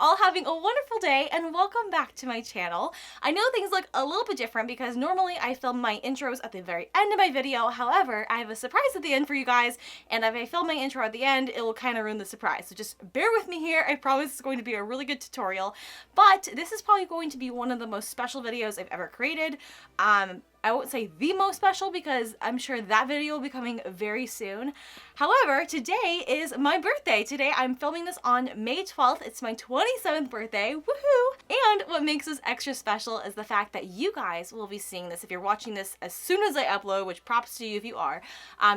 all having a wonderful day and welcome back to my channel. I know things look a little bit different because normally I film my intros at the very end of my video. However, I have a surprise at the end for you guys, and if I film my intro at the end, it will kind of ruin the surprise. So just bear with me here. I promise it's going to be a really good tutorial, but this is probably going to be one of the most special videos I've ever created. I won't say the most special because I'm sure that video will be coming very soon. However, today is my birthday. Today I'm filming this on May 12th. It's my 27th birthday. Woohoo! And what makes this extra special is the fact that you guys will be seeing this. If you're watching this as soon as I upload, which props to you if you are,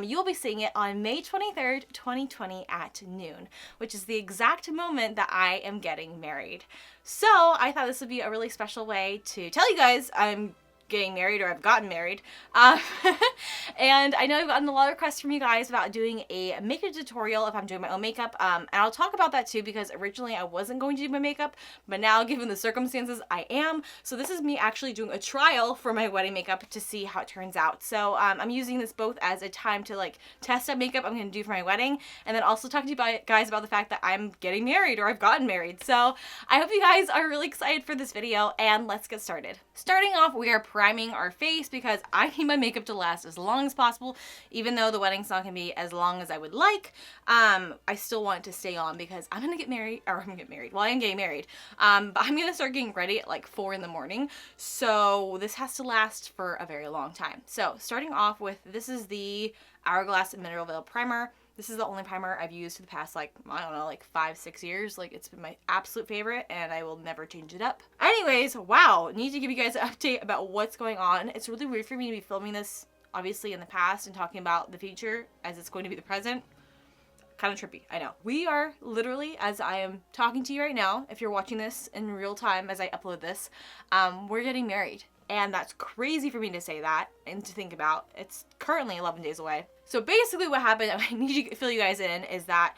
you'll be seeing it on May 23rd, 2020 at noon, which is the exact moment that I am getting married. So I thought this would be a really special way to tell you guys I'm getting married, or I've gotten married. And I know I've gotten a lot of requests from you guys about doing a makeup tutorial if I'm doing my own makeup, and I'll talk about that too because originally I wasn't going to do my makeup, but now given the circumstances I am. So this is me actually doing a trial for my wedding makeup to see how it turns out. So I'm using this both as a time to like test out makeup I'm going to do for my wedding, and then also talking to you guys about the fact that I'm getting married or I've gotten married. So I hope you guys are really excited for this video, and let's get started. Starting off, we are priming our face because I need my makeup to last as long as possible. Even though the wedding's not gonna be as long as I would like, I still want it to stay on because I'm gonna get married, or I'm gonna get married. Well, I am getting married, but I'm gonna start getting ready at like 4 in the morning. So this has to last for a very long time. So starting off with, this is the Hourglass Mineral Veil Primer. This is the only primer I've used for the past, like, I don't know, like 5-6 years. Like, it's been my absolute favorite, and I will never change it up. Anyways, wow, need to give you guys an update about what's going on. It's really weird for me to be filming this, obviously, in the past and talking about the future as it's going to be the present. Kind of trippy, I know. We are literally, as I am talking to you right now, if you're watching this in real time as I upload this, we're getting married. And that's crazy for me to say that and to think about. It's currently 11 days away. So basically what happened, I need to fill you guys in, is that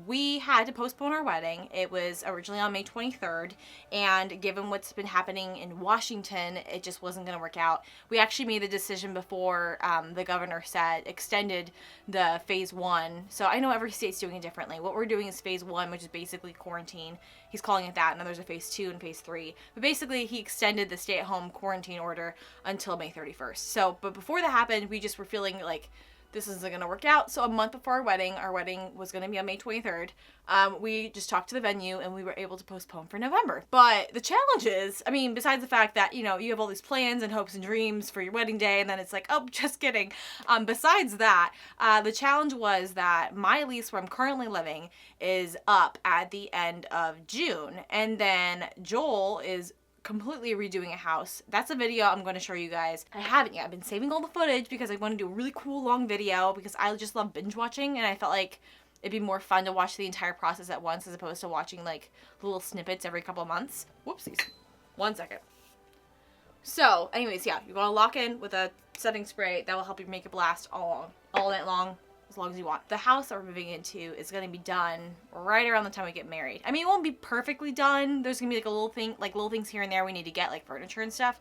we had to postpone our wedding. It was originally on May 23rd, and given what's been happening in Washington, it just wasn't going to work out. We actually made the decision before the governor said, extended the phase 1. So I know every state's doing it differently. What we're doing is phase 1, which is basically quarantine. He's calling it that, and then there's a phase 2 and phase 3. But basically, he extended the stay-at-home quarantine order until May 31st. So, but before that happened, we just were feeling like this isn't going to work out. So a month before our wedding was going to be on May 23rd. We just talked to the venue and we were able to postpone for November. But the challenge is, I mean, besides the fact that, you know, you have all these plans and hopes and dreams for your wedding day, and then it's like, oh, just kidding. Besides that, the challenge was that my lease where I'm currently living is up at the end of June. And then Joel is completely redoing a house. That's a video I'm going to show you guys. I haven't yet. I've been saving all the footage because I want to do a really cool long video because I just love binge watching, and I felt like it'd be more fun to watch the entire process at once as opposed to watching like little snippets every couple of months. Whoopsies. 1 second. So anyways, yeah, you're going to lock in with a setting spray that will help your makeup last all night long. As long as you want. The house that we're moving into is going to be done right around the time we get married. I mean, it won't be perfectly done. There's going to be like little things here and there we need to get, like furniture and stuff.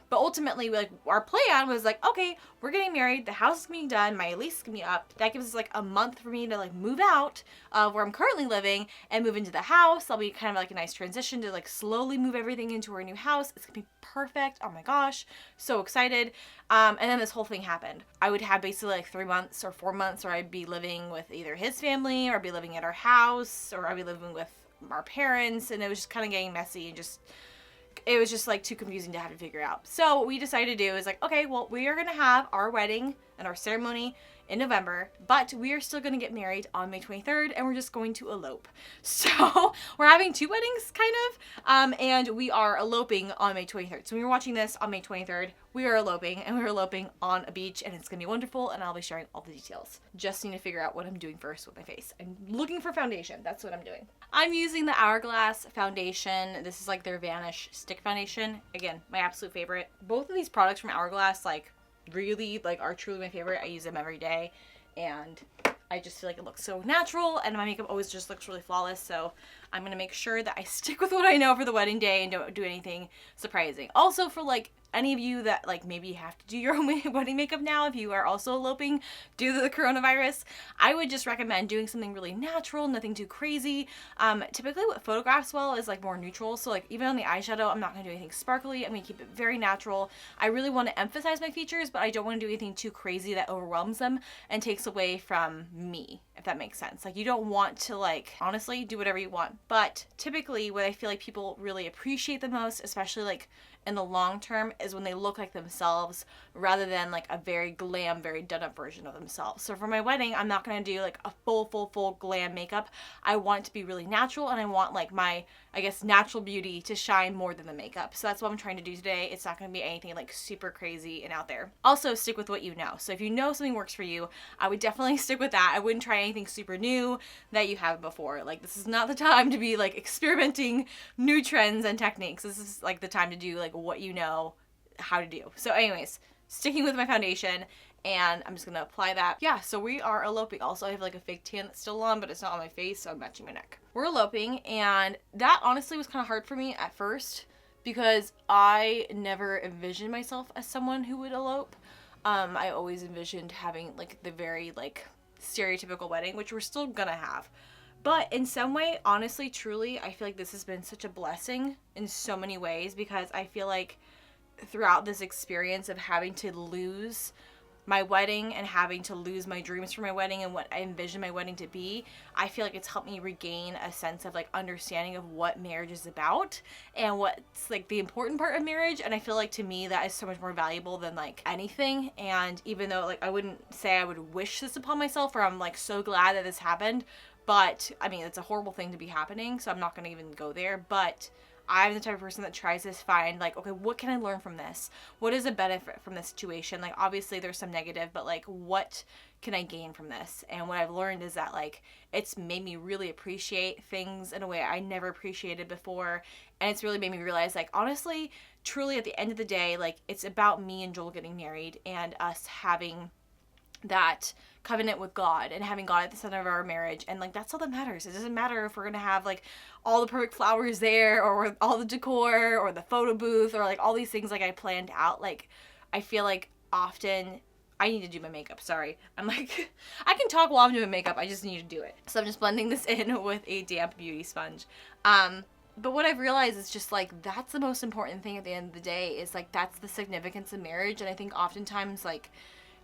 But ultimately, like, our plan was like, okay, we're getting married. The house is being done. My lease is going to be up. That gives us like a month for me to like move out of where I'm currently living and move into the house. That'll be kind of like a nice transition to like slowly move everything into our new house. It's going to be perfect. Oh my gosh. So excited. And then this whole thing happened. I would have basically like 3 months or 4 months where I'd be living with either his family or I'd be living at our house or I'd be living with our parents, and it was just kind of getting messy and just, it was just like too confusing to have to figure out. So what we decided to do is like, okay, well, we are going to have our wedding and our ceremony in November, but we are still going to get married on May 23rd, and we're just going to elope. So we're having 2 weddings kind of, and we are eloping on May 23rd. So when you're watching this on May 23rd, we are eloping, and we're eloping on a beach, and it's going to be wonderful, and I'll be sharing all the details. Just need to figure out what I'm doing first with my face. I'm looking for foundation. That's what I'm doing. I'm using the Hourglass foundation. This is like their Vanish Stick Foundation. Again, my absolute favorite. Both of these products from Hourglass, like, really like are truly my favorite. I use them every day, and I just feel like it looks so natural, and my makeup always just looks really flawless. So I'm gonna make sure that I stick with what I know for the wedding day and don't do anything surprising. Also, for like any of you that like maybe have to do your own wedding makeup now, if you are also eloping due to the coronavirus, I would just recommend doing something really natural, nothing too crazy. Typically what photographs well is like more neutral. So like even on the eyeshadow, I'm not gonna do anything sparkly. I'm gonna keep it very natural. I really want to emphasize my features, but I don't want to do anything too crazy that overwhelms them and takes away from me, if that makes sense. Like you don't want to like, honestly, do whatever you want. But typically what I feel like people really appreciate the most, especially like in the long term, is when they look like themselves rather than like a very glam, very done up version of themselves. So for my wedding, I'm not going to do like a full glam makeup. I want it to be really natural, and I want like my, I guess, natural beauty to shine more than the makeup. So that's what I'm trying to do today. It's not going to be anything like super crazy and out there. Also, stick with what you know. So if you know something works for you, I would definitely stick with that. I wouldn't try anything super new that you haven't before. Like this is not the time to be like experimenting new trends and techniques. This is like the time to do like what you know how to do. So anyways, sticking with my foundation, and I'm just gonna apply that. Yeah, so we are eloping. Also, I have like a fake tan that's still on, but it's not on my face, so I'm matching my neck. We're eloping, and that honestly was kind of hard for me at first because I never envisioned myself as someone who would elope. I always envisioned having like the very like stereotypical wedding, which we're still gonna have. But in some way, honestly, truly, I feel like this has been such a blessing in so many ways, because I feel like throughout this experience of having to lose my wedding and having to lose my dreams for my wedding and what I envision my wedding to be, I feel like it's helped me regain a sense of like understanding of what marriage is about and what's like the important part of marriage. And I feel like to me that is so much more valuable than like anything. And even though like I wouldn't say I would wish this upon myself, or I'm like so glad that this happened, but I mean it's a horrible thing to be happening, so I'm not gonna even go there. But I'm the type of person that tries to find like, okay, what can I learn from this? What is a benefit from this situation? Like obviously there's some negative, but like what can I gain from this? And what I've learned is that like it's made me really appreciate things in a way I never appreciated before. And it's really made me realize like honestly, truly at the end of the day, like it's about me and Joel getting married and us having that covenant with God and having God at the center of our marriage. And like that's all that matters. It doesn't matter if we're gonna have like all the perfect flowers there or all the decor or the photo booth or like all these things like I planned out. Like I feel like often I need to do my makeup. Sorry, I'm like I can talk while I'm doing makeup, I just need to do it. So I'm just blending this in with a damp beauty sponge. But what I've realized is just like that's the most important thing at the end of the day, is like that's the significance of marriage. And I think oftentimes like,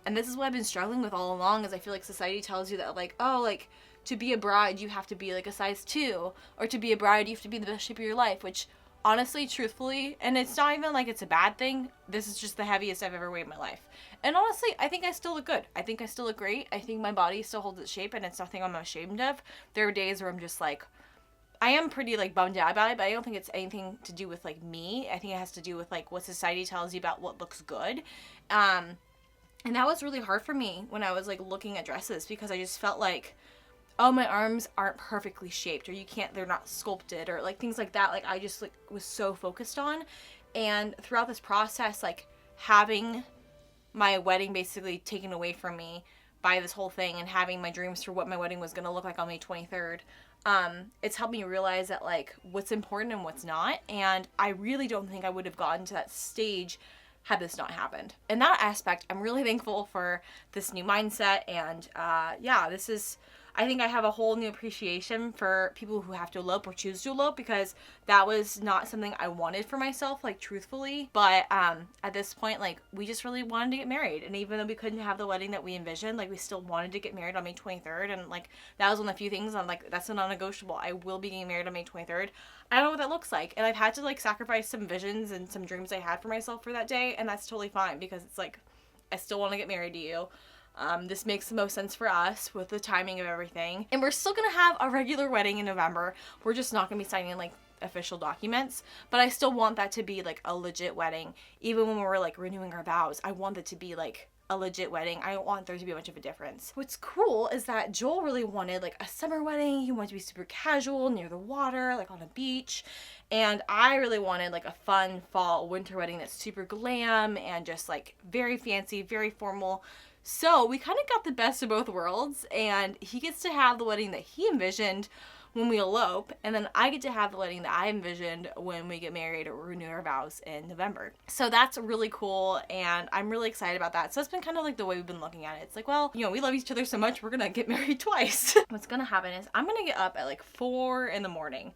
and this is what I've been struggling with all along, is I feel like society tells you that like, oh, like to be a bride you have to be like a size 2, or to be a bride you have to be the best shape of your life, which honestly, truthfully, and it's not even like it's a bad thing, this is just the heaviest I've ever weighed in my life. And honestly, I think I still look good. I think I still look great. I think my body still holds its shape, and it's nothing I'm ashamed of. There are days where I'm just like, I am pretty like bummed out about it, but I don't think it's anything to do with like me. I think it has to do with like what society tells you about what looks good. And that was really hard for me when I was like looking at dresses, because I just felt like, oh, my arms aren't perfectly shaped, or they're not sculpted, or like things like that. Like I just like was so focused on. And throughout this process, like having my wedding basically taken away from me by this whole thing, and having my dreams for what my wedding was going to look like on May 23rd, it's helped me realize that like what's important and what's not. And I really don't think I would have gotten to that stage had this not happened. In that aspect, I'm really thankful for this new mindset. And yeah, this is, I think I have a whole new appreciation for people who have to elope or choose to elope, because that was not something I wanted for myself, like truthfully. But at this point, like we just really wanted to get married. And even though we couldn't have the wedding that we envisioned, like we still wanted to get married on May 23rd. And like that was one of the few things I'm like, that's a non-negotiable. I will be getting married on May 23rd. I don't know what that looks like. And I've had to like sacrifice some visions and some dreams I had for myself for that day. And that's totally fine, because it's like, I still want to get married to you. This makes the most sense for us with the timing of everything. And we're still gonna have a regular wedding in November. We're just not gonna be signing like official documents, but I still want that to be like a legit wedding. Even when we're like renewing our vows, I want it to be like a legit wedding. I don't want there to be much of a difference. What's cool is that Joel really wanted like a summer wedding. He wanted to be super casual, near the water, like on a beach. And I really wanted like a fun fall winter wedding that's super glam and just like very fancy, very formal. So we kind of got the best of both worlds, and he gets to have the wedding that he envisioned when we elope, and then I get to have the wedding that I envisioned when we get married or renew our vows in November. So that's really cool, and I'm really excited about that. So it's been kind of like the way we've been looking at it. It's like, well, you know, we love each other so much, we're gonna get married twice. What's gonna happen is I'm gonna get up at like 4 in the morning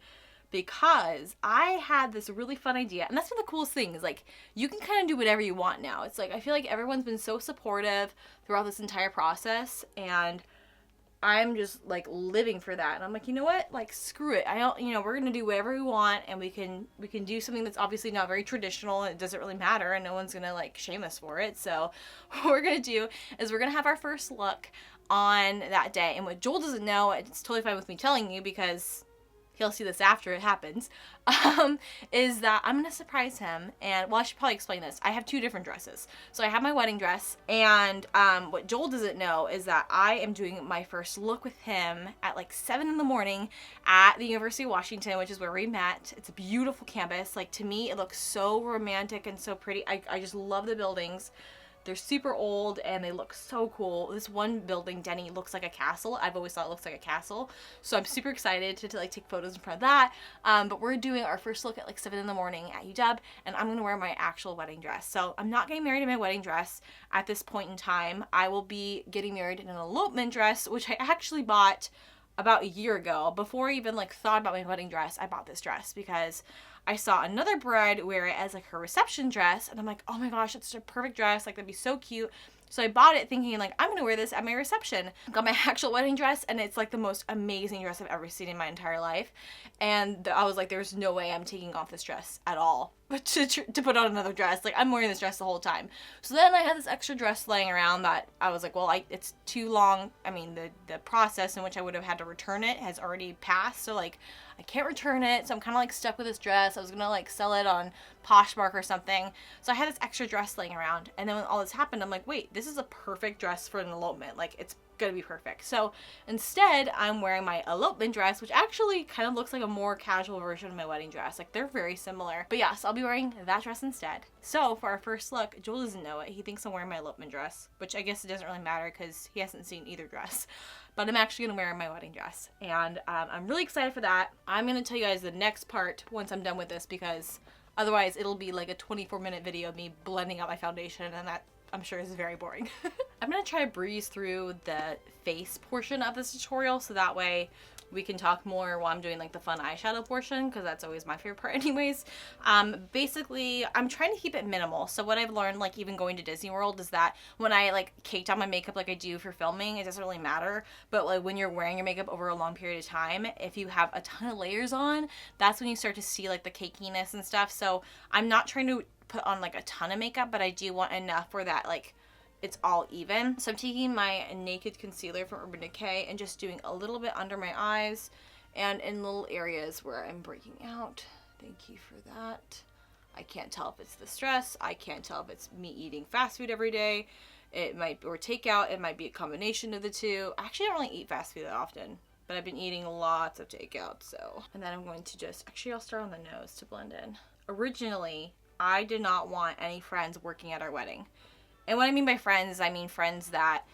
because I had this really fun idea, and that's been the coolest thing, is like, you can kind of do whatever you want now. It's like, I feel like everyone's been so supportive throughout this entire process, and I'm just like living for that. And I'm like, you know what? Like, screw it. I don't, you know, we're going to do whatever we want, and we can do something that's obviously not very traditional, and it doesn't really matter, and no one's going to like shame us for it. So what we're going to do is we're going to have our first look on that day. And what Joel doesn't know, it's totally fine with me telling you because he'll see this after it happens, is that I'm going to surprise him. And, well, I should probably explain this. I have 2 different dresses. So I have my wedding dress, and what Joel doesn't know is that I am doing my first look with him at like 7 in the morning at the University of Washington, which is where we met. It's a beautiful campus. Like, to me, it looks so romantic and so pretty. I just love the buildings. They're super old and they look so cool. This one building, Denny, looks like a castle. I've always thought it looks like a castle. So I'm super excited to like take photos in front of that. But we're doing our first look at like 7 in the morning at UW, and I'm going to wear my actual wedding dress. So I'm not getting married in my wedding dress at this point in time. I will be getting married in an elopement dress, which I actually bought about a year ago. Before I even like thought about my wedding dress, I bought this dress because I saw another bride wear it as like her reception dress, and I'm like, oh my gosh, it's such a perfect dress, like that'd be so cute. So I bought it thinking like, I'm gonna wear this at my reception. Got my actual wedding dress, and it's like the most amazing dress I've ever seen in my entire life. And I was like, there's no way I'm taking off this dress at all to put on another dress. Like, I'm wearing this dress the whole time. So then I had this extra dress laying around that I was like, well, it's too long. I mean, the process in which I would have had to return it has already passed. So like, I can't return it. So I'm kind of like stuck with this dress. I was gonna like sell it on Poshmark or something. So I had this extra dress laying around. And then when all this happened, I'm like, wait, this is a perfect dress for an elopement. Like, it's gonna be perfect. So instead, I'm wearing my elopement dress, which actually kind of looks like a more casual version of my wedding dress. Like, they're very similar. But yes, I'll be wearing that dress instead. So for our first look, Joel doesn't know it. He thinks I'm wearing my elopement dress, which I guess it doesn't really matter because he hasn't seen either dress. But I'm actually gonna wear my wedding dress, and I'm really excited for that. I'm gonna tell you guys the next part once I'm done with this, because otherwise it'll be like a 24-minute video of me blending out my foundation, and that I'm sure is very boring. I'm gonna try to breeze through the face portion of this tutorial, so that way we can talk more while I'm doing like the fun eyeshadow portion, because that's always my favorite part anyways. Basically, I'm trying to keep it minimal. So what I've learned, like even going to Disney World, is that when I like caked on my makeup like I do for filming, it doesn't really matter. But like when you're wearing your makeup over a long period of time, if you have a ton of layers on, that's when you start to see like the cakiness and stuff. So I'm not trying to put on like a ton of makeup, but I do want enough for that like it's all even. So I'm taking my Naked Concealer from Urban Decay and just doing a little bit under my eyes and in little areas where I'm breaking out. Thank you for that. I can't tell if it's the stress. I can't tell if it's me eating fast food every day. It might, or takeout. It might be a combination of the two. I actually don't really eat fast food that often, but I've been eating lots of takeout, so. And then I'm going to just, actually I'll start on the nose to blend in. Originally, I did not want any friends working at our wedding. And what I mean by friends, I mean friends that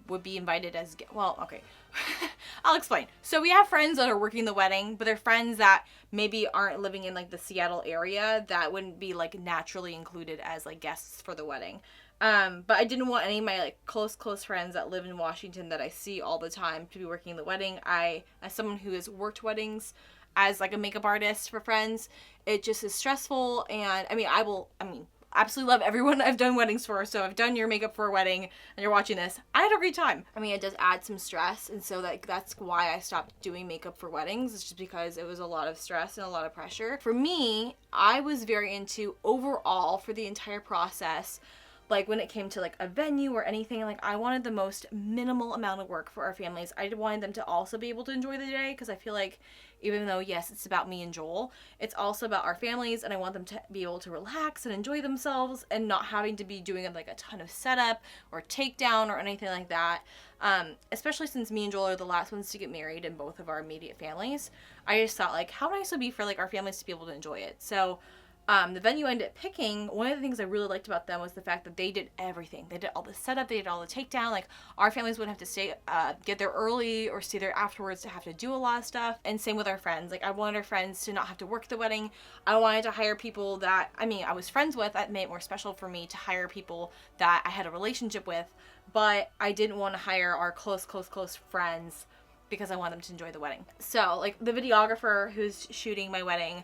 would be invited as, well, okay, I'll explain. So we have friends that are working the wedding, but they're friends that maybe aren't living in like the Seattle area that wouldn't be like naturally included as like guests for the wedding. But I didn't want any of my like close friends that live in Washington that I see all the time to be working the wedding. As someone who has worked weddings as like a makeup artist for friends, it just is stressful. And I mean, absolutely love everyone I've done weddings for. So I've done your makeup for a wedding and you're watching this. I had a great time. I mean, it does add some stress. And so that's why I stopped doing makeup for weddings. It's just because it was a lot of stress and a lot of pressure. For me, I was very into overall for the entire process. Like when it came to like a venue or anything, like I wanted the most minimal amount of work for our families. I wanted them to also be able to enjoy the day, because I feel like even though, yes, it's about me and Joel, it's also about our families, and I want them to be able to relax and enjoy themselves and not having to be doing like a ton of setup or takedown or anything like that. Especially since me and Joel are the last ones to get married in both of our immediate families. I just thought like, how nice it would be for like our families to be able to enjoy it. So The venue I ended up picking, one of the things I really liked about them was the fact that they did everything. They did all the setup, they did all the takedown. Like, our families wouldn't have to stay, get there early or stay there afterwards to have to do a lot of stuff. And same with our friends. Like, I wanted our friends to not have to work the wedding. I wanted to hire people that, I mean, I was friends with. That made it more special for me to hire people that I had a relationship with. But I didn't want to hire our close friends because I want them to enjoy the wedding. So, like, the videographer who's shooting my wedding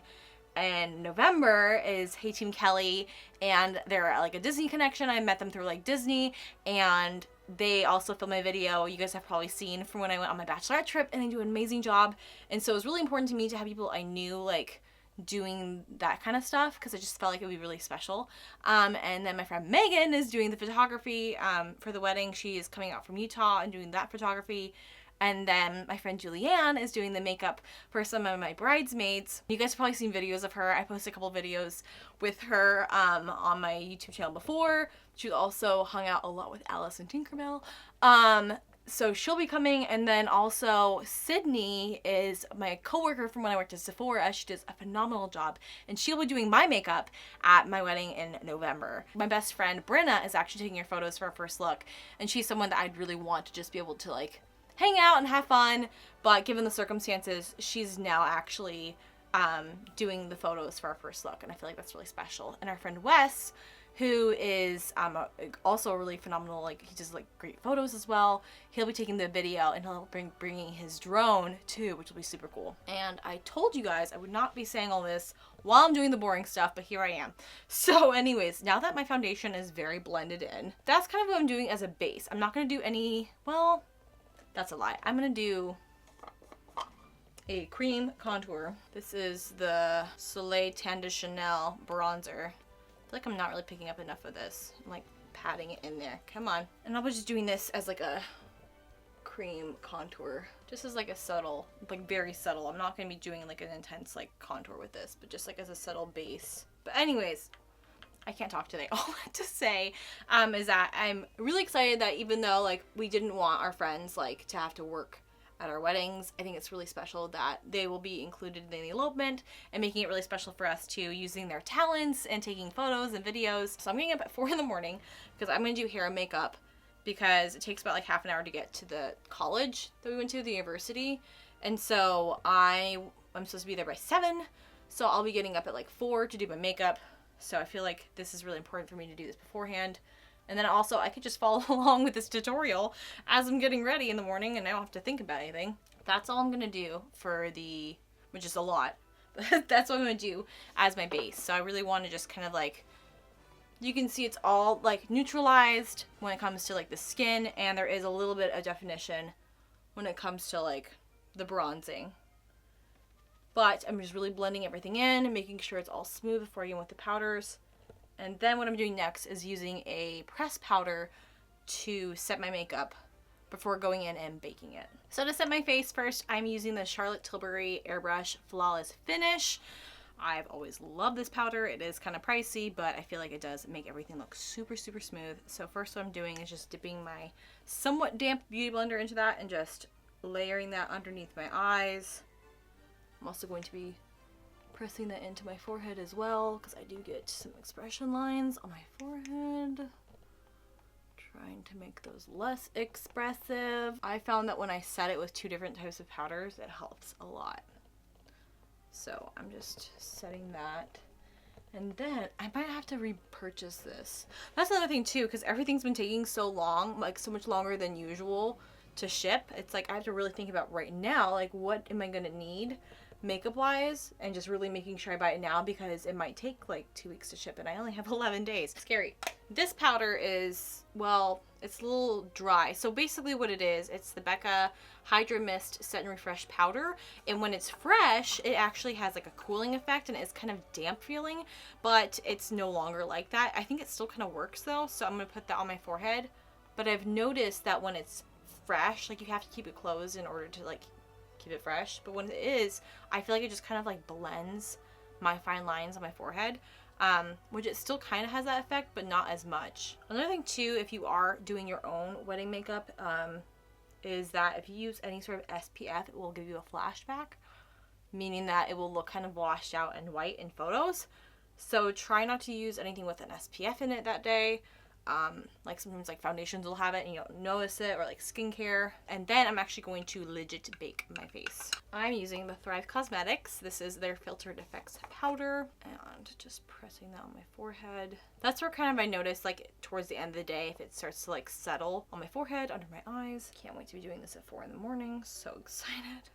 in November is Hey Team Kelly, and they're like a Disney connection. I met them through like Disney, and they also filmed my video you guys have probably seen from when I went on my bachelorette trip, and they do an amazing job. And so it was really important to me to have people I knew like doing that kind of stuff, because I just felt like it would be really special. And then my friend Megan is doing the photography for the wedding. She is coming out from Utah and doing that photography. And then my friend Julianne is doing the makeup for some of my bridesmaids. You guys have probably seen videos of her. I posted a couple videos with her on my YouTube channel before. She also hung out a lot with Alice and Tinkerbell. So she'll be coming. And then also Sydney is my coworker from when I worked at Sephora. She does a phenomenal job. And she'll be doing my makeup at my wedding in November. My best friend Brenna is actually taking her photos for her first look. And she's someone that I'd really want to just be able to like hang out and have fun, but given the circumstances, she's now actually doing the photos for our first look, and I feel like that's really special. And our friend Wes, who is also really phenomenal, like he does like great photos as well, he'll be taking the video, and he'll bringing his drone too, which will be super cool. And I told you guys I would not be saying all this while I'm doing the boring stuff, but here I am. So anyways, now that my foundation is very blended in, that's kind of what I'm doing as a base. I'm not going to do any, well, that's a lie. I'm going to do a cream contour. This is the Soleil Tan de Chanel bronzer. I feel like I'm not really picking up enough of this. I'm like patting it in there. Come on. And I'll be just doing this as like a cream contour. Just as like a subtle, like very subtle. I'm not going to be doing like an intense like contour with this, but just like as a subtle base. But anyways, I can't talk today. All I have to say is that I'm really excited that even though like we didn't want our friends like to have to work at our weddings, I think it's really special that they will be included in the elopement and making it really special for us too, using their talents and taking photos and videos. So I'm getting up at 4 in the morning because I'm going to do hair and makeup, because it takes about like half an hour to get to the college that we went to, the university. And so I'm supposed to be there by 7. So I'll be getting up at like 4 to do my makeup. So I feel like this is really important for me to do this beforehand. And then also I could just follow along with this tutorial as I'm getting ready in the morning, and I don't have to think about anything. That's all I'm going to do for the, which is a lot, but that's what I'm going to do as my base. So I really want to just kind of like, you can see it's all like neutralized when it comes to like the skin, and there is a little bit of definition when it comes to like the bronzing. But I'm just really blending everything in and making sure it's all smooth before I get in with the powders. And then what I'm doing next is using a press powder to set my makeup before going in and baking it. So to set my face first, I'm using the Charlotte Tilbury Airbrush Flawless Finish. I've always loved this powder. It is kind of pricey, but I feel like it does make everything look super smooth. So first what I'm doing is just dipping my somewhat damp beauty blender into that and just layering that underneath my eyes. I'm also going to be pressing that into my forehead as well, because I do get some expression lines on my forehead. Trying to make those less expressive. I found that when I set it with 2 different types of powders, it helps a lot. So I'm just setting that. And then I might have to repurchase this. That's another thing too, because everything's been taking so long, like so much longer than usual to ship. It's like I have to really think about right now, like what am I going to need makeup wise, and just really making sure I buy it now, because it might take like 2 weeks to ship and I only have 11 days. Scary. This powder is, well, it's a little dry. So basically what it is, it's the Becca Hydra Mist Set and Refresh powder, and when it's fresh it actually has like a cooling effect and it's kind of damp feeling, but it's no longer like that. I think it still kind of works though, so I'm gonna put that on my forehead. But I've noticed that when it's fresh, like you have to keep it closed in order to like keep it fresh, but when it is, I feel like it just kind of like blends my fine lines on my forehead, which it still kind of has that effect, but not as much. Another thing too, if you are doing your own wedding makeup, is that if you use any sort of SPF, it will give you a flashback, meaning that it will look kind of washed out and white in photos. So try not to use anything with an SPF in it that day. Like sometimes like foundations will have it and you don't notice it, or like skincare. And then I'm actually going to legit bake my face. I'm using the Thrive Cosmetics. This is their Filtered Effects powder, and just pressing that on my forehead. That's where kind of I notice like towards the end of the day if it starts to like settle on my forehead, under my eyes. Can't wait to be doing this at 4 in the morning. So excited.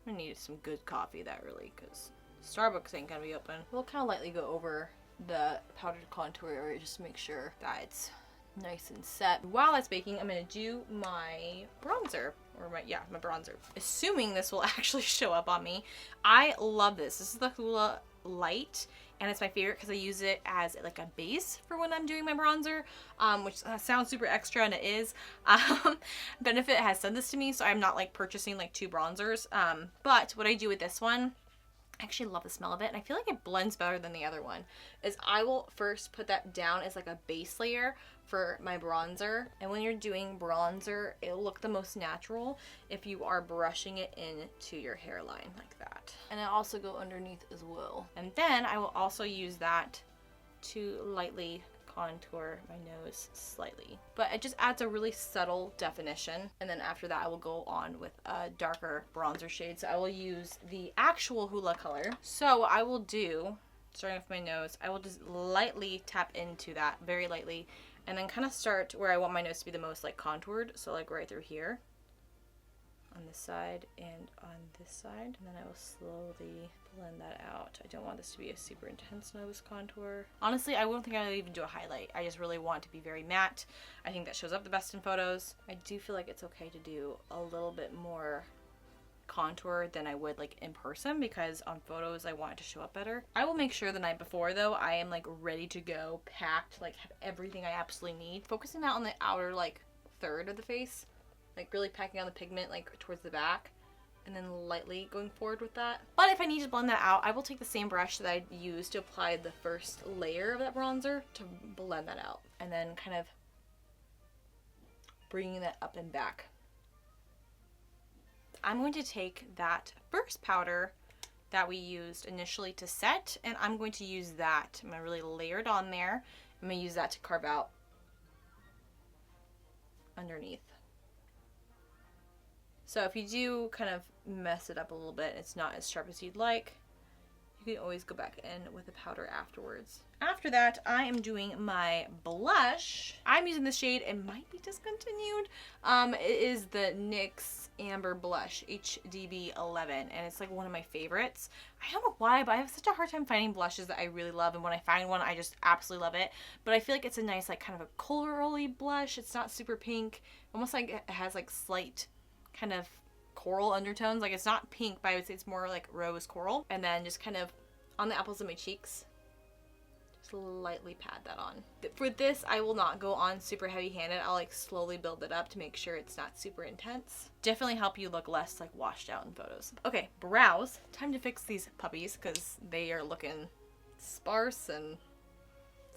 I need some good coffee that early because Starbucks ain't gonna be open. We'll kind of lightly go over the powdered contour area just to make sure that it's nice and set. While that's baking, I'm gonna do my bronzer, or my bronzer. Assuming this will actually show up on me. I love this. This is the Hoola Light, and it's my favorite because I use it as like a base for when I'm doing my bronzer, which sounds super extra, and it is. Benefit has sent this to me, so I'm not like purchasing like 2 bronzers. But what I do with this one, I actually love the smell of it, and I feel like it blends better than the other one, is I will first put that down as like a base layer for my bronzer. And when you're doing bronzer, it'll look the most natural if you are brushing it into your hairline like that. And it'll also go underneath as well. And then I will also use that to lightly contour my nose slightly, but it just adds a really subtle definition. And then after that I will go on with a darker bronzer shade. So I will use the actual Hoola color. So I will do, starting off my nose, I will just lightly tap into that, very lightly, and then kind of start where I want my nose to be the most like contoured, so like right through here on this side and on this side, and then I will slowly blend that out. I don't want this to be a super intense nose contour. Honestly, I won't think I would even do a highlight. I just really want it to be very matte. I think that shows up the best in photos. I do feel like it's okay to do a little bit more contour than I would like in person, because on photos I want it to show up better. I will make sure the night before though I am like ready to go, packed, like have everything I absolutely need. Focusing out on the outer like third of the face, like really packing on the pigment like towards the back, and then lightly going forward with that. But if I need to blend that out, I will take the same brush that I used to apply the first layer of that bronzer to blend that out, and then kind of bringing that up and back. I'm going to take that first powder that we used initially to set, and I'm going to use that. I'm going to really layer it on there. I'm going to use that to carve out underneath. So if you do kind of mess it up a little bit, it's not as sharp as you'd like, you can always go back in with the powder afterwards. After that, I am doing my blush. I'm using the shade, it might be discontinued. It is the NYX Amber Blush HDB 11, and it's like one of my favorites. I don't know why, but I have such a hard time finding blushes that I really love, and when I find one, I just absolutely love it. But I feel like it's a nice, like kind of a corally blush. It's not super pink, almost like it has like slight kind of coral undertones. Like it's not pink, but I would say it's more like rose coral. And then just kind of on the apples of my cheeks, just lightly pat that on. For this, I will not go on super heavy handed. I'll like slowly build it up to make sure it's not super intense. Definitely help you look less like washed out in photos. Okay, brows. Time to fix these puppies because they are looking sparse and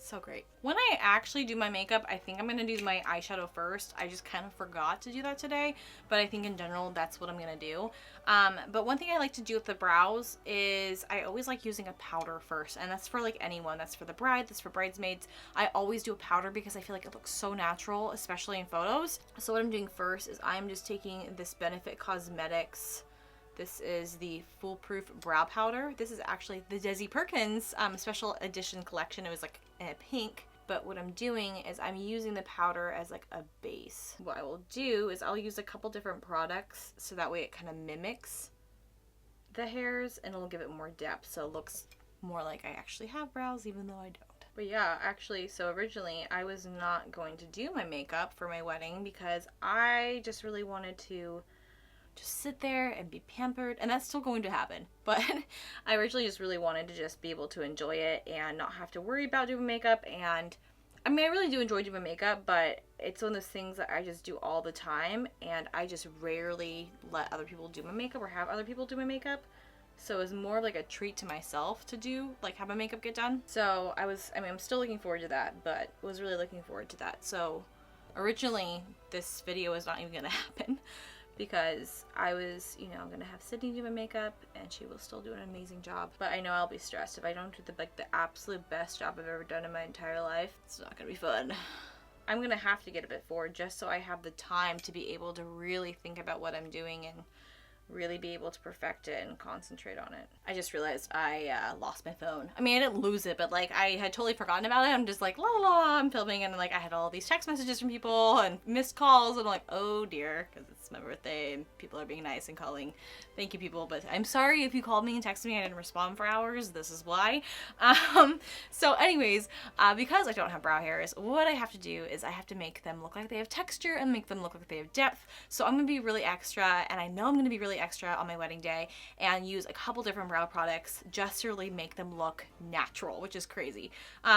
so great. When I actually do my makeup, I think I'm gonna do my eyeshadow first. I just kind of forgot to do that today, but I think in general that's what I'm gonna do. But one thing I like to do with the brows is I always like using a powder first, and that's for like anyone. That's for the bride, that's for bridesmaids. I always do a powder because I feel like it looks so natural, especially in photos. So what I'm doing first is I'm just taking this Benefit Cosmetics. This is the Foolproof Brow Powder. This is actually the Desi Perkins special edition collection. It was like in a pink. But what I'm doing is I'm using the powder as like a base. What I will do is I'll use a couple different products so that way it kind of mimics the hairs and it'll give it more depth, so it looks more like I actually have brows even though I don't. But yeah, actually, so originally I was not going to do my makeup for my wedding because I just really wanted to just sit there and be pampered, and that's still going to happen, but I originally just really wanted to just be able to enjoy it and not have to worry about doing makeup. And I mean, I really do enjoy doing makeup, but it's one of those things that I just do all the time, and I just rarely let other people do my makeup or have other people do my makeup. So it's more like a treat to myself to do, like have my makeup get done. So I'm still looking forward to that, but was really looking forward to that. So originally this video was not even gonna happen. because I was, you know, gonna have Sydney do my makeup and she will still do an amazing job. But I know I'll be stressed if I don't do the absolute best job I've ever done in my entire life. It's not gonna be fun. I'm gonna have to get a bit forward just so I have the time to be able to really think about what I'm doing and really be able to perfect it and concentrate on it. I just realized I lost my phone. I mean, I didn't lose it, but like I had totally forgotten about it. I'm just like, la la la, I'm filming, and like I had all these text messages from people and missed calls, and I'm like, oh dear, because it's my birthday and people are being nice and calling. Thank you, people, but I'm sorry if you called me and texted me and I didn't respond for hours. This is why. So anyways, because I don't have brow hairs, what I have to do is I have to make them look like they have texture and make them look like they have depth. So I'm gonna be really extra, and I know I'm gonna be really extra on my wedding day and use a couple different brow products just to really make them look natural, which is crazy.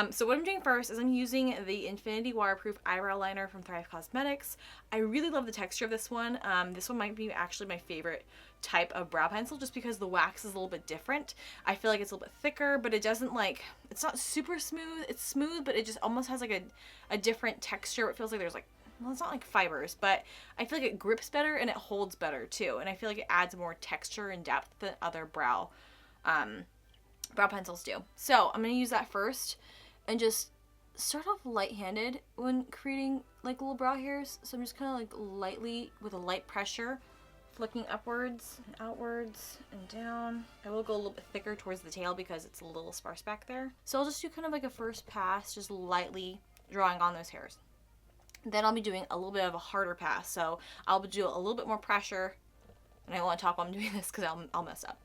So what I'm doing first is I'm using the Infinity Waterproof Eyebrow Liner from Thrive Cosmetics. I really love the texture of this one. This one might be actually my favorite type of brow pencil just because the wax is a little bit different. I feel like it's a little bit thicker, but it doesn't like, it's not super smooth. It's smooth, but it just almost has like a different texture. It feels like there's like, well, it's not like fibers, but I feel like it grips better and it holds better too. And I feel like it adds more texture and depth than other brow pencils do. So I'm going to use that first and just start off light-handed when creating like little brow hairs. So I'm just kind of like lightly, with a light pressure, flicking upwards and outwards and down. I will go a little bit thicker towards the tail because it's a little sparse back there. So I'll just do kind of like a first pass, just lightly drawing on those hairs. Then I'll be doing a little bit of a harder pass. So I'll do a little bit more pressure. And I want to talk while I'm doing this because I'll mess up.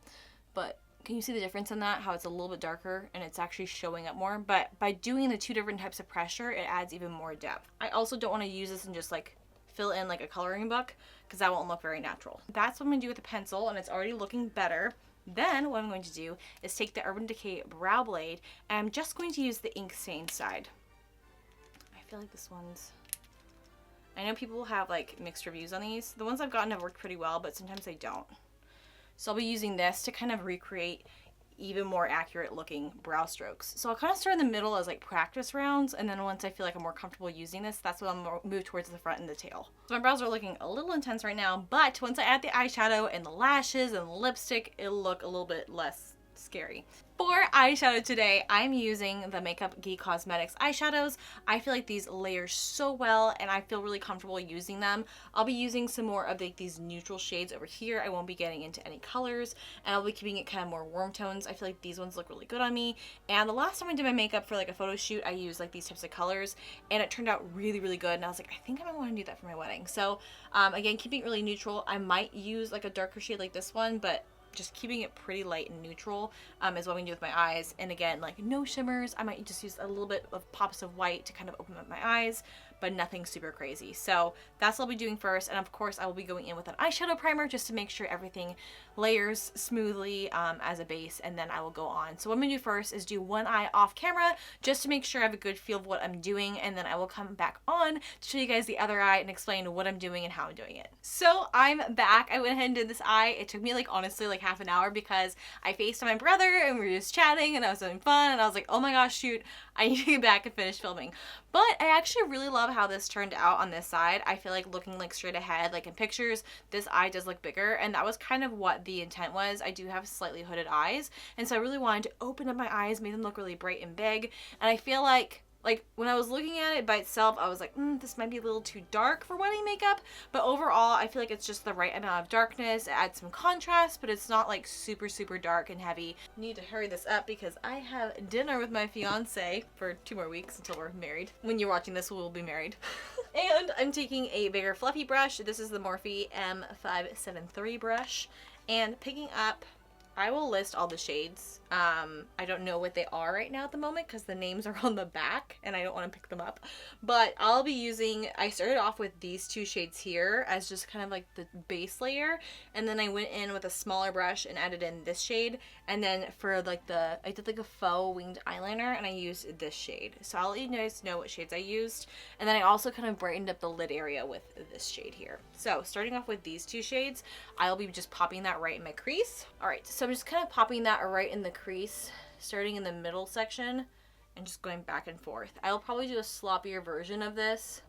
But can you see the difference in that? How it's a little bit darker and it's actually showing up more. But by doing the two different types of pressure, it adds even more depth. I also don't want to use this and just like fill in like a coloring book because that won't look very natural. That's what I'm going to do with the pencil, and it's already looking better. Then what I'm going to do is take the Urban Decay Brow Blade, and I'm just going to use the ink stain side. I feel like this one's... I know people have like mixed reviews on these. The ones I've gotten have worked pretty well, but sometimes they don't. So I'll be using this to kind of recreate even more accurate looking brow strokes. So I'll kind of start in the middle as like practice rounds, and then once I feel like I'm more comfortable using this, that's when I'll move towards the front and the tail. So my brows are looking a little intense right now, but once I add the eyeshadow and the lashes and the lipstick, it'll look a little bit less scary. For eyeshadow today, I'm using the Makeup Geek Cosmetics eyeshadows. I feel like these layer so well and I feel really comfortable using them. I'll be using some more of these neutral shades over here. I won't be getting into any colors, and I'll be keeping it kind of more warm tones. I feel like these ones look really good on me. And the last time I did my makeup for like a photo shoot, I used like these types of colors and it turned out really, really good. And I was like, I think I might want to do that for my wedding. So again, keeping it really neutral. I might use like a darker shade like this one, but just keeping it pretty light and neutral is what I'm gonna do with my eyes. And again, like no shimmers. I might just use a little bit of pops of white to kind of open up my eyes, but nothing super crazy. So that's what I'll be doing first. And of course I will be going in with an eyeshadow primer just to make sure everything layers smoothly as a base, and then I will go on. So what I'm gonna do first is do one eye off camera just to make sure I have a good feel of what I'm doing, and then I will come back on to show you guys the other eye and explain what I'm doing and how I'm doing it. So I'm back. I went ahead and did this eye. It took me like honestly like half an hour because I FaceTimed my brother and we were just chatting and I was having fun, and I was like, oh my gosh, shoot, I need to get back and finish filming. But I actually really love how this turned out on this side. I feel like looking like straight ahead, like in pictures, this eye does look bigger, and that was kind of what the intent was. I do have slightly hooded eyes, and so I really wanted to open up my eyes, make them look really bright and big. And I feel like when I was looking at it by itself, I was like, this might be a little too dark for wedding makeup. But overall, I feel like it's just the right amount of darkness. It adds some contrast, but it's not like super, super dark and heavy. Need to hurry this up because I have dinner with my fiance for 2 more weeks until we're married. When you're watching this, we'll be married. And I'm taking a bigger fluffy brush. This is the Morphe M573 brush. And picking up, I will list all the shades. I don't know what they are right now at the moment because the names are on the back and I don't want to pick them up. But I'll be using, I started off with these 2 shades here as just kind of like the base layer. And then I went in with a smaller brush and added in this shade. And then for like I did like a faux winged eyeliner and I used this shade. So I'll let you guys know what shades I used. And then I also kind of brightened up the lid area with this shade here. So starting off with these 2 shades, I'll be just popping that right in my crease. All right, so I'm just kind of popping that right in the crease, starting in the middle section and just going back and forth. I'll probably do a sloppier version of this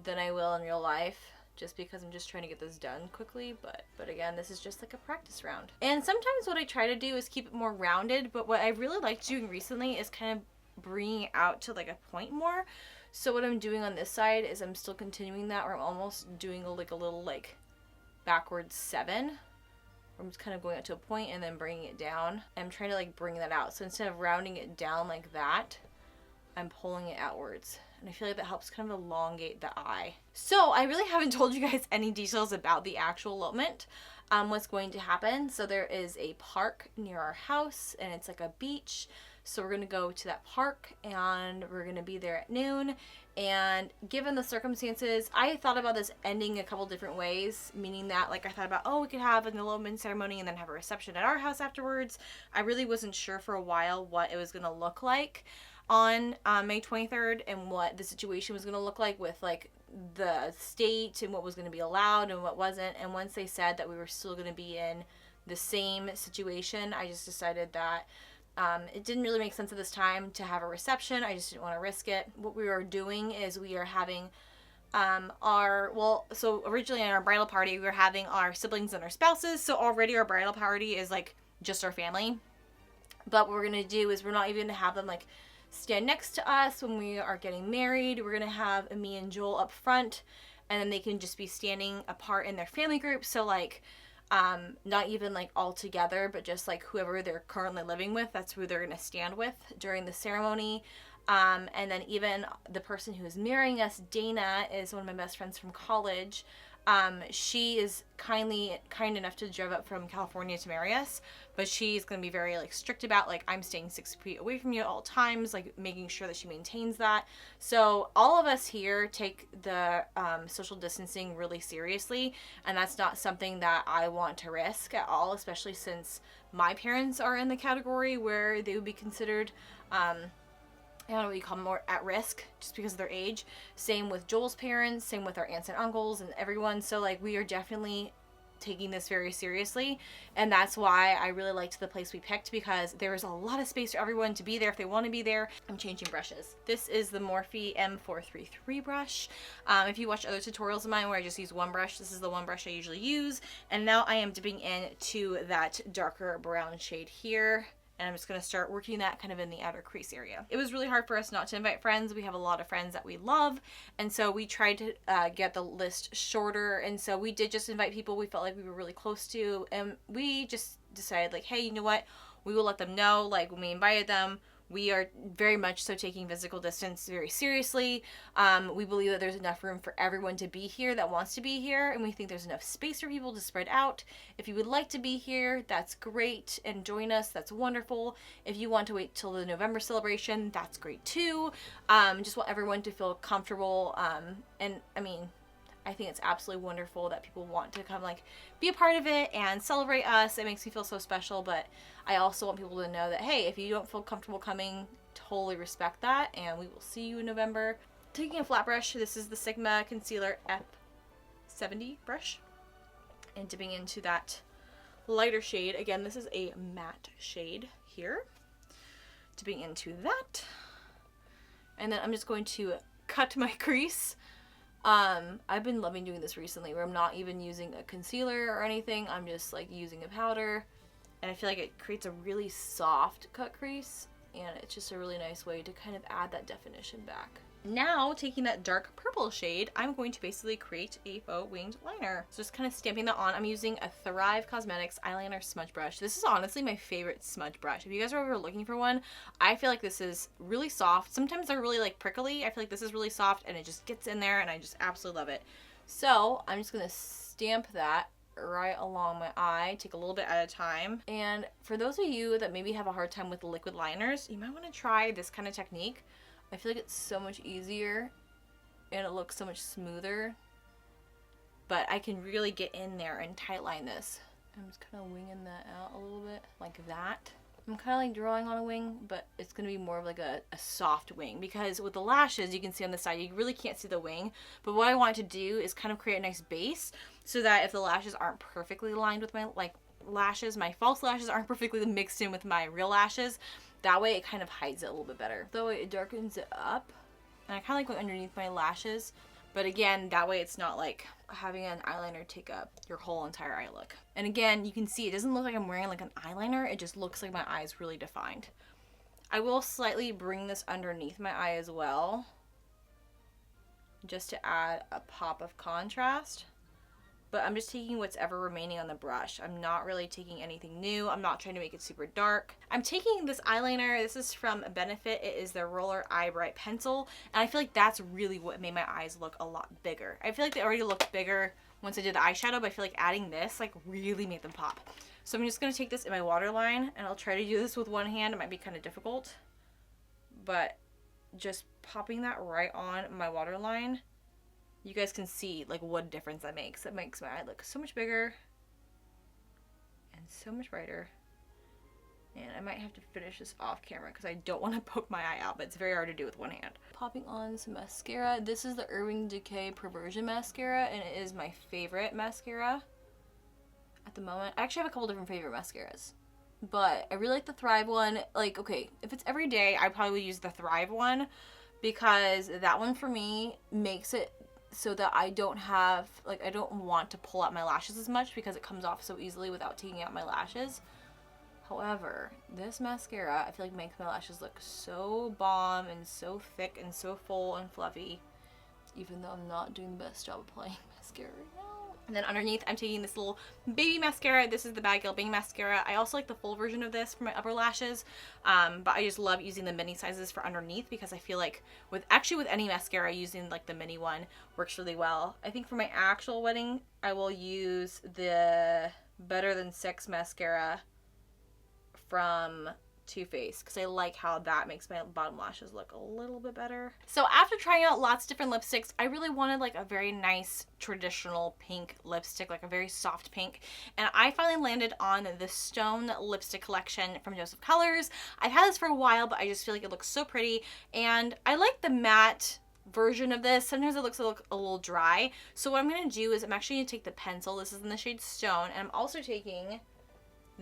than I will in real life just because I'm just trying to get this done quickly, but again, this is just like a practice round. And sometimes what I try to do is keep it more rounded, but what I really liked doing recently is kind of bringing it out to like a point more. So what I'm doing on this side is I'm still continuing that, or I'm almost doing a little like backwards 7. I'm just kind of going up to a point and then bringing it down. I'm trying to like bring that out. So instead of rounding it down like that, I'm pulling it outwards. And I feel like that helps kind of elongate the eye. So I really haven't told you guys any details about the actual elopement, what's going to happen. So there is a park near our house and it's like a beach. So we're gonna go to that park and we're gonna be there at noon. And given the circumstances, I thought about this ending a couple different ways, meaning that like I thought about, oh, we could have an elopement ceremony and then have a reception at our house afterwards. I really wasn't sure for a while what it was gonna look like on May 23rd and what the situation was going to look like with like the state and what was going to be allowed and what wasn't. And once they said that we were still going to be in the same situation, I just decided that it didn't really make sense at this time to have a reception. I just didn't want to risk it. What we are doing is we are having so originally in our bridal party, we were having our siblings and our spouses. So already our bridal party is like just our family. But what we're going to do is we're not even going to have them like stand next to us when we are getting married. We're gonna have me and Joel up front, and then they can just be standing apart in their family group. So like not even like all together, but just like whoever they're currently living with, that's who they're gonna stand with during the ceremony. And then even the person who is marrying us, Dana, is one of my best friends from college. She is kind enough to drive up from California to marry us, but she's going to be very like strict about like, I'm staying 6 feet away from you at all times, like making sure that she maintains that. So all of us here take the social distancing really seriously, and that's not something that I want to risk at all, especially since my parents are in the category where they would be considered I don't know what you call them, more at risk just because of their age. Same with Joel's parents, same with our aunts and uncles and everyone. So like we are definitely taking this very seriously, and that's why I really liked the place we picked, because there is a lot of space for everyone to be there if they want to be there. I'm changing brushes. This is the Morphe M433 brush. If you watch other tutorials of mine where I just use one brush, this is the one brush I usually use. And now I am dipping into that darker brown shade here. And I'm just going to start working that kind of in the outer crease area. It was really hard for us not to invite friends. We have a lot of friends that we love. And so we tried to get the list shorter. And so we did just invite people we felt like we were really close to. And we just decided like, hey, you know what? We will let them know, like when we invited them, we are very much so taking physical distance very seriously. We believe that there's enough room for everyone to be here that wants to be here, and we think there's enough space for people to spread out. If you would like to be here, that's great, and join us, that's wonderful. If you want to wait till the November celebration, that's great too. Just want everyone to feel comfortable, and I mean, I think it's absolutely wonderful that people want to come like be a part of it and celebrate us. It makes me feel so special, but I also want people to know that, hey, if you don't feel comfortable coming, totally respect that, and we will see you in November. Taking a flat brush, this is the Sigma Concealer F70 brush, and dipping into that lighter shade. Again, this is a matte shade here. Dipping into that. And then I'm just going to cut my crease. I've been loving doing this recently, where I'm not even using a concealer or anything. I'm just like using a powder, and I feel like it creates a really soft cut crease, and it's just a really nice way to kind of add that definition back. Now, taking that dark purple shade, I'm going to basically create a faux winged liner. So just kind of stamping that on. I'm using a Thrive Cosmetics eyeliner smudge brush. This is honestly my favorite smudge brush. If you guys are ever looking for one, I feel like this is really soft. Sometimes they're really like prickly. I feel like this is really soft, and it just gets in there, and I just absolutely love it. So I'm just going to stamp that right along my eye, take a little bit at a time. And for those of you that maybe have a hard time with liquid liners, you might want to try this kind of technique. I feel like it's so much easier and it looks so much smoother, but I can really get in there and tightline this. I'm just kind of winging that out a little bit like that. I'm kind of like drawing on a wing, but it's going to be more of like a soft wing, because with the lashes, you can see on the side, you really can't see the wing. But what I want to do is kind of create a nice base so that if the lashes aren't perfectly aligned with my lashes, my false lashes aren't perfectly mixed in with my real lashes, that way it kind of hides it a little bit better. That way it darkens it up. And I kind of like going underneath my lashes, But again, that way it's not like having an eyeliner take up your whole entire eye look. And again, you can see it doesn't look like I'm wearing like an eyeliner. It just looks like my eye is really defined. I will slightly bring this underneath my eye as well, just to add a pop of contrast. But I'm just taking what's ever remaining on the brush. I'm not really taking anything new. I'm not trying to make it super dark. I'm taking this eyeliner. This is from Benefit. It is the Roller Eye Bright Pencil. And I feel like that's really what made my eyes look a lot bigger. I feel like they already looked bigger once I did the eyeshadow, but I feel like adding this like really made them pop. So I'm just going to take this in my waterline, and I'll try to do this with one hand. It might be kind of difficult, but just popping that right on my waterline, you guys can see like what difference that makes. It makes my eye look so much bigger and so much brighter. And I might have to finish this off camera because I don't want to poke my eye out, but it's very hard to do with one hand. Popping on some mascara. This is the Urban Decay Perversion Mascara, and it is my favorite mascara at the moment. I actually have a couple different favorite mascaras, but I really like the Thrive one. Like, okay, if it's every day, I probably would use the Thrive one, because that one for me makes it so that I don't have, like, I don't want to pull out my lashes as much because it comes off so easily without taking out my lashes. However, this mascara, I feel like makes my lashes look so bomb and so thick and so full and fluffy, even though I'm not doing the best job of applying mascara right now. And then underneath, I'm taking this little baby mascara. This is the Bad Girl Bang mascara. I also like the full version of this for my upper lashes, but I just love using the mini sizes for underneath because I feel like with any mascara, using like the mini one works really well. I think for my actual wedding, I will use the Better Than Sex mascara from Too Faced because I like how that makes my bottom lashes look a little bit better. So after trying out lots of different lipsticks, I really wanted like a very nice traditional pink lipstick, like a very soft pink, and I finally landed on the Stone lipstick collection from Joseph Colors. I've had this for a while, but I just feel like it looks so pretty, and I like the matte version of this. Sometimes it looks a little dry, so what I'm going to do is I'm actually going to take the pencil. This is in the shade Stone, and I'm also taking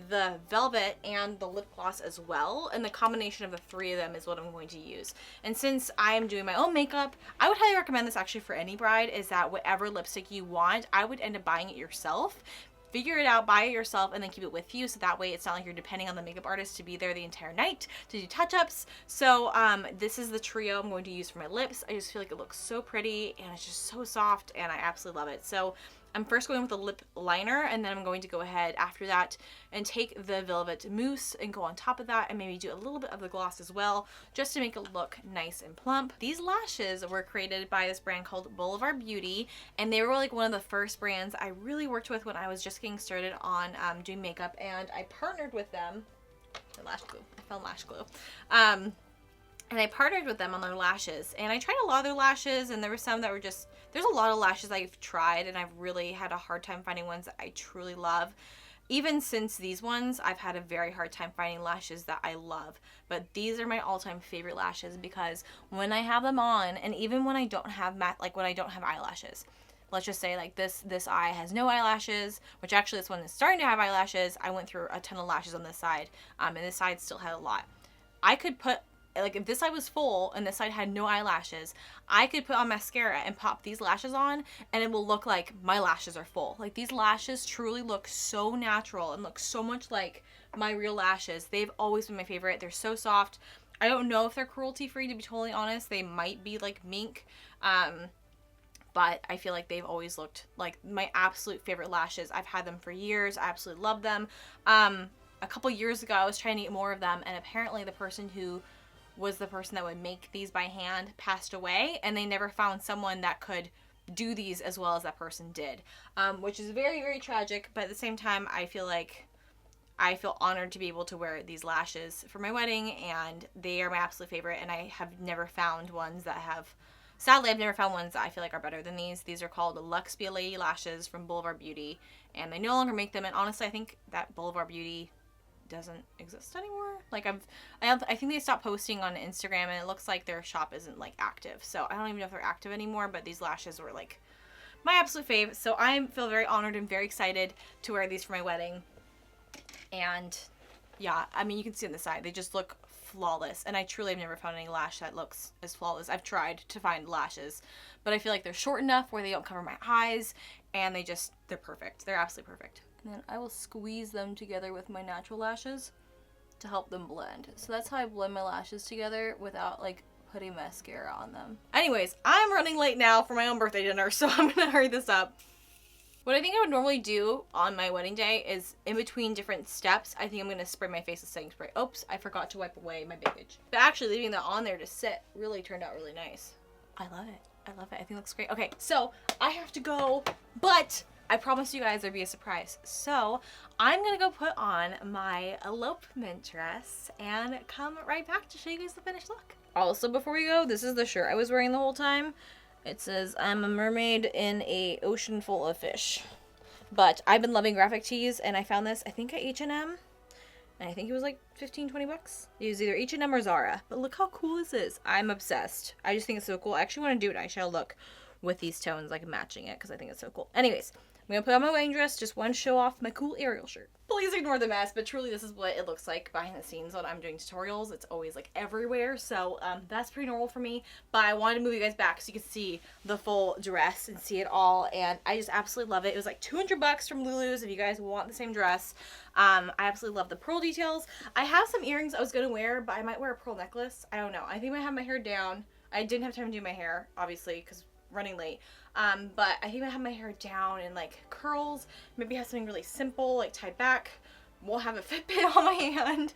the Velvet and the lip gloss as well, and the combination of the three of them is what I'm going to use. And since I am doing my own makeup, I would highly recommend this actually for any bride, is that whatever lipstick you want, I would end up buying it yourself. Figure it out, buy it yourself, and then keep it with you, so that way it's not like you're depending on the makeup artist to be there the entire night to do touch-ups. So this is the trio I'm going to use for my lips. I just feel like it looks so pretty, and it's just so soft, and I absolutely love it. So I'm first going with a lip liner, and then I'm going to go ahead after that and take the Velvet Mousse and go on top of that and maybe do a little bit of the gloss as well, just to make it look nice and plump. These lashes were created by this brand called Boulevard Beauty, and they were like one of the first brands I really worked with when I was just getting started on doing makeup, and I partnered with them. Lash glue. I found lash glue. And I partnered with them on their lashes, and I tried a lot of their lashes, and there were some that were just, there's a lot of lashes I've tried, and I've really had a hard time finding ones that I truly love. Even since these ones, I've had a very hard time finding lashes that I love, but these are my all-time favorite lashes because when I have them on, and even when I don't have when I don't have eyelashes, let's just say like this eye has no eyelashes, which actually this one is starting to have eyelashes. I went through a ton of lashes on this side, and this side still had a lot. I could put, like, if this side was full and this side had no eyelashes, I could put on mascara and pop these lashes on, and it will look like my lashes are full. Like, these lashes truly look so natural and look so much like my real lashes. They've always been my favorite. They're so soft. I don't know if they're cruelty-free, to be totally honest. They might be like mink, but I feel like they've always looked like my absolute favorite lashes. I've had them for years. I absolutely love them. A couple years ago, I was trying to get more of them, and apparently the person who was the person that would make these by hand passed away, and they never found someone that could do these as well as that person did, which is very, very tragic. But at the same time, I feel honored to be able to wear these lashes for my wedding, and they are my absolute favorite, and I have never found ones that have, sadly, I've never found ones that I feel like are better than these. These are called Luxe Be a Lady lashes from Boulevard Beauty, and they no longer make them, and honestly, I think that Boulevard Beauty doesn't exist anymore. Like, I think they stopped posting on Instagram, and it looks like their shop isn't like active, so I don't even know if they're active anymore. But these lashes were like my absolute fave, so I feel very honored and very excited to wear these for my wedding. And Yeah, I mean, you can see on the side, they just look flawless. And I truly have never found any lash that looks as flawless. I've tried to find lashes, but I feel like they're short enough where they don't cover my eyes, and they're perfect. They're absolutely perfect. And then I will squeeze them together with my natural lashes to help them blend. So that's how I blend my lashes together without like putting mascara on them. Anyways, I'm running late now for my own birthday dinner, so I'm gonna hurry this up. What I think I would normally do on my wedding day is in between different steps, I think I'm gonna spray my face with setting spray. Oops, I forgot to wipe away my baggage. But actually leaving that on there to sit really turned out really nice. I love it. I love it. I think it looks great. Okay, so I have to go, but I promised you guys there'd be a surprise. So I'm gonna go put on my elopement dress and come right back to show you guys the finished look. Also, before we go, this is the shirt I was wearing the whole time. It says, I'm a mermaid in a ocean full of fish. But I've been loving graphic tees, and I found this, I think, at H&M. And I think it was like 15, 20 bucks. It was either H&M or Zara. But look how cool this is. I'm obsessed. I just think it's so cool. I actually want to do an eyeshadow look with these tones, like matching it, because I think it's so cool. Anyways, I'm going to put on my wedding dress, just one show off my cool Ariel shirt. Please ignore the mess, but truly this is what it looks like behind the scenes when I'm doing tutorials. It's always like everywhere, so that's pretty normal for me. But I wanted to move you guys back so you could see the full dress and see it all, and I just absolutely love it. It was like 200 bucks from Lulu's if you guys want the same dress. I absolutely love the pearl details. I have some earrings I was going to wear, but I might wear a pearl necklace. I don't know. I think I might have my hair down. I didn't have time to do my hair, obviously, because running late. But I think I have my hair down in like curls, maybe have something really simple like tied back. We'll have a Fitbit on my hand.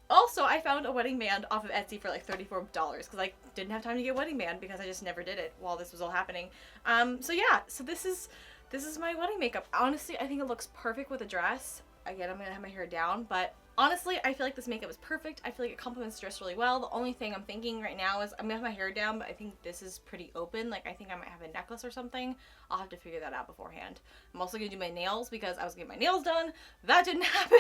Also, I found a wedding band off of Etsy for like $34 because I didn't have time to get a wedding band because I just never did it while this was all happening. So yeah, so this is my wedding makeup. Honestly, I think it looks perfect with a dress. Again, I'm gonna have my hair down, but honestly, I feel like this makeup is perfect. I feel like it complements the dress really well. The only thing I'm thinking right now is I'm gonna have my hair down, but I think this is pretty open. Like, I think I might have a necklace or something. I'll have to figure that out beforehand. I'm also gonna do my nails because I was getting my nails done. That didn't happen.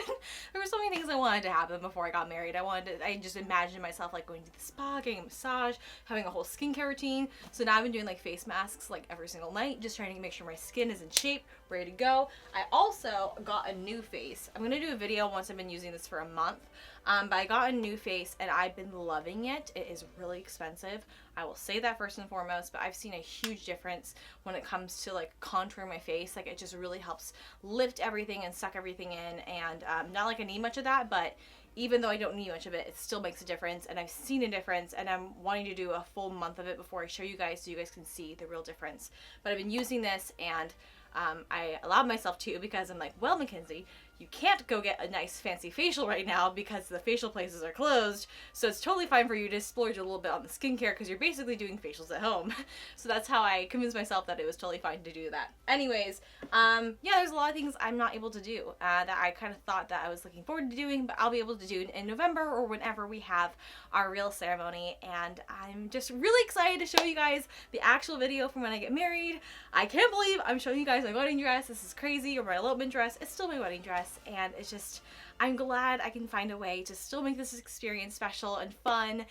There were so many things I wanted to happen before I got married. I just imagined myself like going to the spa, getting a massage, having a whole skincare routine. So now I've been doing like face masks like every single night, just trying to make sure my skin is in shape, ready to go. I also got a new face. I'm gonna do a video once I've been using this for a month. But I got a new face and I've been loving it. It is really expensive. I will say that first and foremost, but I've seen a huge difference when it comes to like contouring my face. Like, it just really helps lift everything and suck everything in, and not like I need much of that, but even though I don't need much of it, it still makes a difference, and I've seen a difference, and I'm wanting to do a full month of it before I show you guys so you guys can see the real difference. But I've been using this, and I allowed myself to because I'm like, well, Mackenzie, you can't go get a nice fancy facial right now because the facial places are closed, so it's totally fine for you to splurge a little bit on the skincare because you're basically doing facials at home. So that's how I convinced myself that it was totally fine to do that. Anyways, yeah, there's a lot of things I'm not able to do that I kind of thought that I was looking forward to doing, but I'll be able to do in November or whenever we have our real ceremony, and I'm just really excited to show you guys the actual video from when I get married. I can't believe I'm showing you guys my wedding dress. This is crazy, or my elopement dress. It's still my wedding dress. And it's just, I'm glad I can find a way to still make this experience special and fun,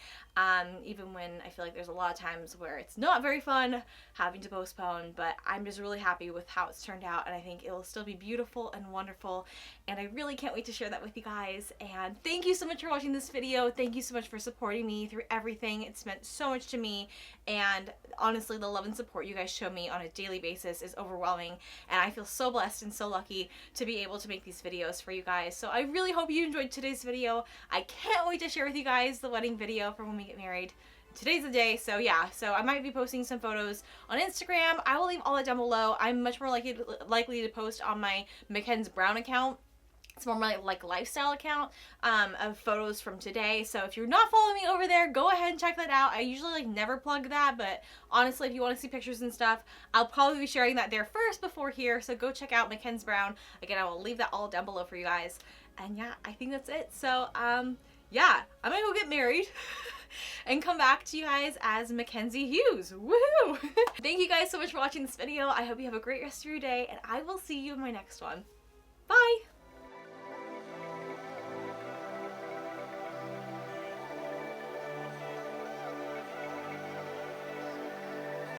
even when I feel like there's a lot of times where it's not very fun having to postpone, but I'm just really happy with how it's turned out, and I think it will still be beautiful and wonderful, and I really can't wait to share that with you guys. And thank you so much for watching this video. Thank you so much for supporting me through everything. It's meant so much to me, and honestly, the love and support you guys show me on a daily basis is overwhelming, and I feel so blessed and so lucky to be able to make these videos for you guys. So I really hope you enjoyed today's video. I can't wait to share with you guys the wedding video for when we get married. Today's the day, so yeah, so I might be posting some photos on Instagram. I will leave all that down below. I'm much more likely to post on my Mackenzie Brown account. It's more my like lifestyle account of photos from today. So if you're not following me over there, go ahead and check that out. I usually like never plug that, but honestly, if you want to see pictures and stuff, I'll probably be sharing that there first before here. So go check out Mackenzie Brown. Again, I will leave that all down below for you guys. And yeah, I think that's it. So yeah, I'm gonna go get married and come back to you guys as Mackenzie Hughes. Woohoo! Thank you guys so much for watching this video. I hope you have a great rest of your day, and I will see you in my next one. Bye!